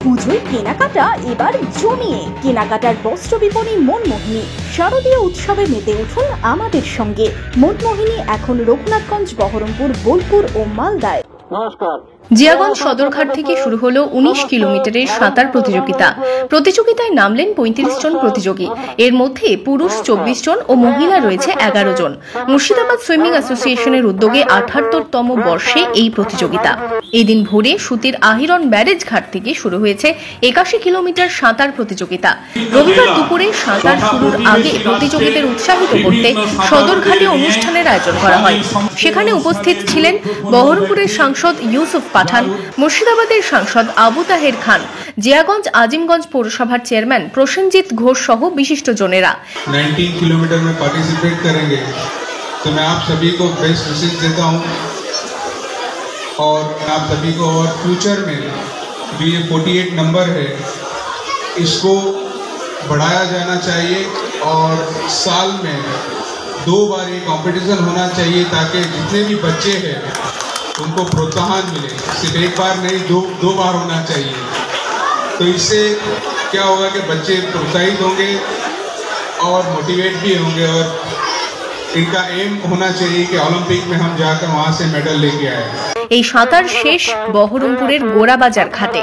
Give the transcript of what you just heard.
পুজোয় কেনাকাটা এবার জমিয়ে কেনাকাটার বস্ত্র বিপণী মনমোহিনী শারদীয় উৎসবে মেতে উঠুন আমাদের সঙ্গে। মনমোহিনী এখন রঘুনাথগঞ্জ, বহরমপুর, বোলপুর ও মালদায়। জিয়াগঞ্জ সদরঘাট থেকে শুরু হলো 19 কিলোমিটারের সাঁতার প্রতিযোগিতা। প্রতিযোগিতায় নামলেন 35 জন প্রতিযোগী। এর মধ্যে পুরুষ 24 জন ও মহিলা রয়েছে 11 জন। মুর্শিদাবাদ সুইমিং অ্যাসোসিয়েশনের উদ্যোগে 78তম বর্ষে এই প্রতিযোগিতা। এদিন ভোরে সুতির আহিরন ব্যারেজ ঘাট থেকে শুরু হয়েছে 81 কিলোমিটার সাঁতার প্রতিযোগিতা। রবিবার দুপুরে সাঁতার শুরুর আগে প্রতিযোগীদের উৎসাহিত করতে সদরঘাটে অনুষ্ঠানের আয়োজন করা হয়। সেখানে উপস্থিত ছিলেন বহরমপুরের সাংসদ ইউসুফ পাঠান, মুর্শিদাবাদের সাংসদ আবু তাহের খান, জিয়াগঞ্জ আজিমগঞ্জ পৌরসভার চেয়ারম্যান প্রসেনজিৎ ঘোষ সহ বিশিষ্টজনেরা। 19 किलोमीटर में पार्टिसिपेट करेंगे तो मैं आप सभी को बेस्ट विशेष देता हूं और आप सभी को और फ्यूचर में भी ये 48 नंबर है, इसको बढ़ाया जाना चाहिए और साल में 2 बार ये कंपटीशन होना चाहिए ताकि जितने भी बच्चे हैं उनको प्रोत्साहन मिले। सिर्फ एक बार नहीं, दो बार होना चाहिए। तो इससे क्या होगा कि बच्चे प्रोत्साहित होंगे और मोटिवेट भी होंगे और इनका एम होना चाहिए कि ओलंपिक में हम जाकर वहां से मेडल लेके आए। এই সাঁতার শেষ বহরমপুরের গোড়াবাজার ঘাটে।